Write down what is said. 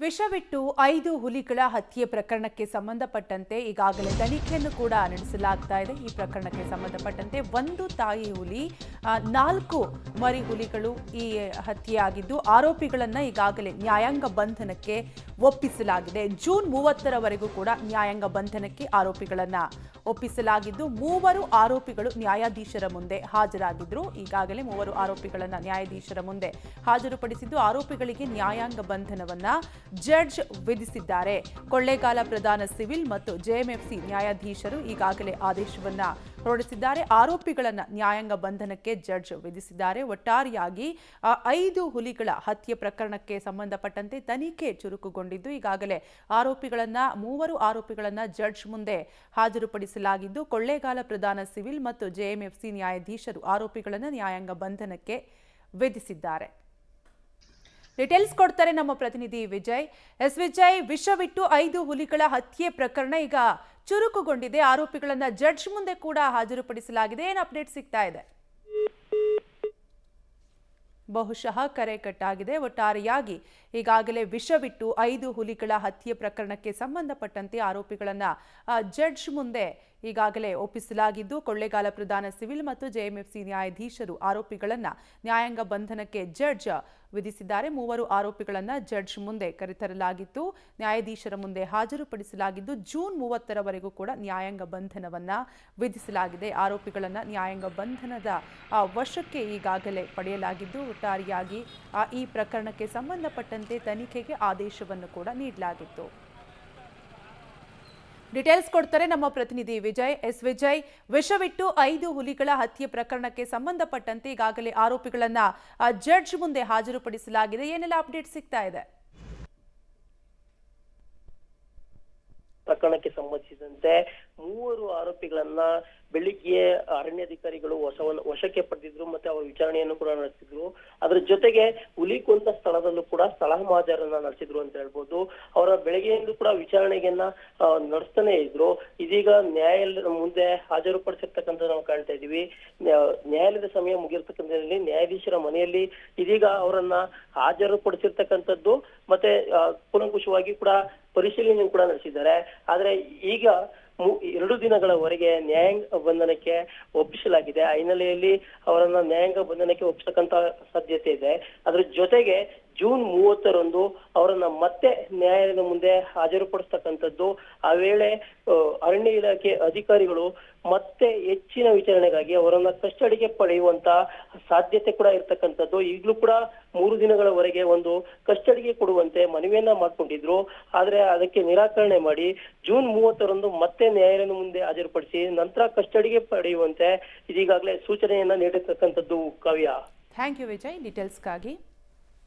ವಿಷವಿಟ್ಟು 5 ಹುಲಿಗಳ ಹತ್ಯೆ ಪ್ರಕರಣಕ್ಕೆ ಸಂಬಂಧಪಟ್ಟಂತೆ ಈಗಾಗಲೇ ತನಿಖೆಯನ್ನು ಕೂಡ ನಡೆಸಲಾಗ್ತಾ ಇದೆ. ಈ ಪ್ರಕರಣಕ್ಕೆ ಸಂಬಂಧಪಟ್ಟಂತೆ ಒಂದು ತಾಯಿ ಹುಲಿ, 4 ಮರಿ ಹುಲಿಗಳು ಈ ಹತ್ಯೆಯಾಗಿದ್ದು ಆರೋಪಿಗಳನ್ನ ಈಗಾಗಲೇ ನ್ಯಾಯಾಂಗ ಬಂಧನಕ್ಕೆ ಒಪ್ಪಿಸಲಾಗಿದೆ. ಜೂನ್ 30ರವರೆಗೂ ಕೂಡ ನ್ಯಾಯಾಂಗ ಬಂಧನಕ್ಕೆ ಆರೋಪಿಗಳನ್ನ ಒಪ್ಪಿಸಲಾಗಿದ್ದು 3 ಆರೋಪಿಗಳು ನ್ಯಾಯಾಧೀಶರ ಮುಂದೆ ಹಾಜರಾಗಿದ್ರು. ಈಗಾಗಲೇ 3 ಆರೋಪಿಗಳನ್ನ ನ್ಯಾಯಾಧೀಶರ ಮುಂದೆ ಹಾಜರುಪಡಿಸಿದ್ದು ಆರೋಪಿಗಳಿಗೆ ನ್ಯಾಯಾಂಗ ಬಂಧನವನ್ನ ಜಡ್ಜ್ ವಿಧಿಸಿದ್ದಾರೆ. ಕೊಳ್ಳೇಗಾಲ ಪ್ರಧಾನ ಸಿವಿಲ್ ಮತ್ತು ಜೆಎಂಎಫ್ಸಿ ನ್ಯಾಯಾಧೀಶರು ಈಗಾಗಲೇ ಆದೇಶವನ್ನ ಹೊರಡಿಸಿದ್ದಾರೆ. ಆರೋಪಿಗಳನ್ನ ನ್ಯಾಯಾಂಗ ಬಂಧನಕ್ಕೆ ಜಡ್ಜ್ ವಿಧಿಸಿದ್ದಾರೆ. ಒಟ್ಟಾರೆಯಾಗಿ 5 ಹುಲಿಗಳ ಹತ್ಯೆ ಪ್ರಕರಣಕ್ಕೆ ಸಂಬಂಧಪಟ್ಟಂತೆ ತನಿಖೆ ಚುರುಕುಗೊಂಡಿದ್ದು ಈಗಾಗಲೇ 3 ಆರೋಪಿಗಳನ್ನ ಜಡ್ಜ್ ಮುಂದೆ ಹಾಜರುಪಡಿಸಲಾಗಿದ್ದು ಕೊಳ್ಳೇಗಾಲ ಪ್ರಧಾನ ಸಿವಿಲ್ ಮತ್ತು ಜೆಎಂಎಫ್ಸಿ ನ್ಯಾಯಾಧೀಶರು ಆರೋಪಿಗಳನ್ನ ನ್ಯಾಯಾಂಗ ಬಂಧನಕ್ಕೆ ವಿಧಿಸಿದ್ದಾರೆ. ಡೀಟೇಲ್ಸ್ ಕೊಡ್ತಾರೆ ನಮ್ಮ ಪ್ರತಿನಿಧಿ ವಿಜಯ್. ವಿಜಯ್, ವಿಷವಿಟ್ಟು 5 ಹುಲಿಗಳ ಹತ್ಯೆ ಪ್ರಕರಣ ಈಗ ಚುರುಕುಗೊಂಡಿದೆ. ಆರೋಪಿಗಳನ್ನ ಜಡ್ಜ್ ಮುಂದೆ ಕೂಡ ಹಾಜರುಪಡಿಸಲಾಗಿದೆ. ಏನು ಅಪ್ಡೇಟ್ ಸಿಗ್ತಾ ಇದೆ? ಬಹುಶಃ ಕರೆ ಕಟ್ಟಾಗಿದೆ. ಒಟ್ಟಾರೆಯಾಗಿ ಈಗಾಗಲೇ ವಿಷವಿಟ್ಟು 5 ಹುಲಿಗಳ ಹತ್ಯೆ ಪ್ರಕರಣಕ್ಕೆ ಸಂಬಂಧಪಟ್ಟಂತೆ ಆರೋಪಿಗಳನ್ನ ಜಡ್ಜ್ ಮುಂದೆ ಈಗಾಗಲೇ ಒಪ್ಪಿಸಲಾಗಿದ್ದು ಕೊಳ್ಳೇಗಾಲ ಪ್ರಧಾನ ಸಿವಿಲ್ ಮತ್ತು ಜೆಎಂಎಫ್ಸಿ ನ್ಯಾಯಾಧೀಶರು ಆರೋಪಿಗಳನ್ನ ನ್ಯಾಯಾಂಗ ಬಂಧನಕ್ಕೆ ಜಡ್ಜ್ ವಿಧಿಸಿದ್ದಾರೆ. 3 ಆರೋಪಿಗಳನ್ನ ಜಡ್ಜ್ ಮುಂದೆ ಕರೆತರಲಾಗಿತ್ತು. ನ್ಯಾಯಾಧೀಶರ ಮುಂದೆ ಹಾಜರುಪಡಿಸಲಾಗಿದ್ದು ಜೂನ್ 30ರವರೆಗೂ ಕೂಡ ನ್ಯಾಯಾಂಗ ಬಂಧನವನ್ನ ವಿಧಿಸಲಾಗಿದೆ. ಆರೋಪಿಗಳನ್ನ ನ್ಯಾಯಾಂಗ ಬಂಧನದ ವಶಕ್ಕೆ ಈಗಾಗಲೇ ಪಡೆಯಲಾಗಿದ್ದು ಒಟ್ಟಾರೆಯಾಗಿ ಈ ಪ್ರಕರಣಕ್ಕೆ ಸಂಬಂಧಪಟ್ಟಂತೆ ತನಿಖೆಗೆ ಆದೇಶವನ್ನು ಕೂಡ ನೀಡಲಾಗಿತ್ತು. ಡೀಟೇಲ್ಸ್ ಕೊಡ್ತಾರೆ ನಮ್ಮ ಪ್ರತಿನಿಧಿ ವಿಜಯ್. ವಿಜಯ್, ವಿಷವಿಟ್ಟು 5 ಹುಲಿಗಳ ಹತ್ಯೆ ಪ್ರಕರಣಕ್ಕೆ ಸಂಬಂಧಪಟ್ಟಂತೆ ಈಗಾಗಲೇ ಆರೋಪಿಗಳನ್ನ ಜಡ್ಜ್ ಮುಂದೆ ಹಾಜರುಪಡಿಸಲಾಗಿದೆ. ಏನೆಲ್ಲ ಅಪ್ಡೇಟ್ ಸಿಗ್ತಾ ಇದೆ? ಪ್ರಕರಣಕ್ಕೆ ಸಂಬಂಧಿಸಿದಂತೆ 3 ಆರೋಪಿಗಳನ್ನ ಬೆಳಿಗ್ಗೆ ಅರಣ್ಯಾಧಿಕಾರಿಗಳು ವಶಕ್ಕೆ ಪಡೆದಿದ್ರು ಮತ್ತೆ ಅವರ ವಿಚಾರಣೆಯನ್ನು ಕೂಡ ನಡೆಸಿದ್ರು. ಅದರ ಜೊತೆಗೆ ಹುಲಿ ಕೊಂದ ಸ್ಥಳದಲ್ಲೂ ಕೂಡ ಸ್ಥಳ ಮಹಾಜರನ್ನ ನಡೆಸಿದ್ರು ಅಂತ ಹೇಳ್ಬೋದು. ಅವರ ಬೆಳಗ್ಗೆಯಿಂದ ಕೂಡ ವಿಚಾರಣೆಯನ್ನ ನಡೆಸ್ತಾನೆ ಇದ್ರು. ಇದೀಗ ನ್ಯಾಯಾಲಯದ ಮುಂದೆ ಹಾಜರುಪಡಿಸಿರ್ತಕ್ಕಂಥ ನಾವು ಕಾಣ್ತಾ ಇದೀವಿ. ನ್ಯಾಯಾಲಯದ ಸಮಯ ಮುಗಿರ್ತಕ್ಕಂಥ ನ್ಯಾಯಾಧೀಶರ ಮನೆಯಲ್ಲಿ ಇದೀಗ ಅವರನ್ನ ಹಾಜರುಪಡಿಸಿರ್ತಕ್ಕಂಥದ್ದು ಮತ್ತೆ ಕೂಲಂಕುಷವಾಗಿ ಕೂಡ ಪರಿಶೀಲನೆ ಕೂಡ ನಡೆಸಿದ್ದಾರೆ. ಆದ್ರೆ ಈಗ 2 ದಿನಗಳವರೆಗೆ ನ್ಯಾಯಾಂಗ ಬಂಧನಕ್ಕೆ ಒಪ್ಪಿಸಲಾಗಿದೆ. ಆ ಹಿನ್ನೆಲೆಯಲ್ಲಿ ಅವರನ್ನ ನ್ಯಾಯಾಂಗ ಬಂಧನಕ್ಕೆ ಒಪ್ಪಿಸತಕ್ಕಂತ ಸಾಧ್ಯತೆ ಇದೆ. ಅದ್ರ ಜೊತೆಗೆ ಜೂನ್ 30ರಂದು ಅವರನ್ನ ಮತ್ತೆ ನ್ಯಾಯಾಲಯದ ಮುಂದೆ ಹಾಜರುಪಡಿಸ್ತಕ್ಕಂಥದ್ದು. ಆ ವೇಳೆ ಅರಣ್ಯ ಇಲಾಖೆ ಅಧಿಕಾರಿಗಳು ಮತ್ತೆ ಹೆಚ್ಚಿನ ವಿಚಾರಣೆಗಾಗಿ ಅವರನ್ನ ಕಸ್ಟಡಿಗೆ ಪಡೆಯುವಂತ ಸಾಧ್ಯತೆ ಕೂಡ ಇರ್ತಕ್ಕಂಥದ್ದು. ಈಗಲೂ ಕೂಡ 3 ದಿನಗಳವರೆಗೆ ಒಂದು ಕಸ್ಟಡಿಗೆ ಕೊಡುವಂತೆ ಮನವಿಯನ್ನ ಮಾಡ್ಕೊಂಡಿದ್ರು. ಆದ್ರೆ ಅದಕ್ಕೆ ನಿರಾಕರಣೆ ಮಾಡಿ ಜೂನ್ 30ರಂದು ಮತ್ತೆ ನ್ಯಾಯಾಲಯದ ಮುಂದೆ ಹಾಜರುಪಡಿಸಿ ನಂತರ ಕಸ್ಟಡಿಗೆ ಪಡೆಯುವಂತೆ ಇದೀಗಾಗಲೇ ಸೂಚನೆಯನ್ನ ನೀಡಿರ್ತಕ್ಕಂಥದ್ದು. ಕಾವ್ಯ, ಥ್ಯಾಂಕ್ ಯು ವಿಜಯ್ ಡೀಟೇಲ್ಸ್ಗಾಗಿ.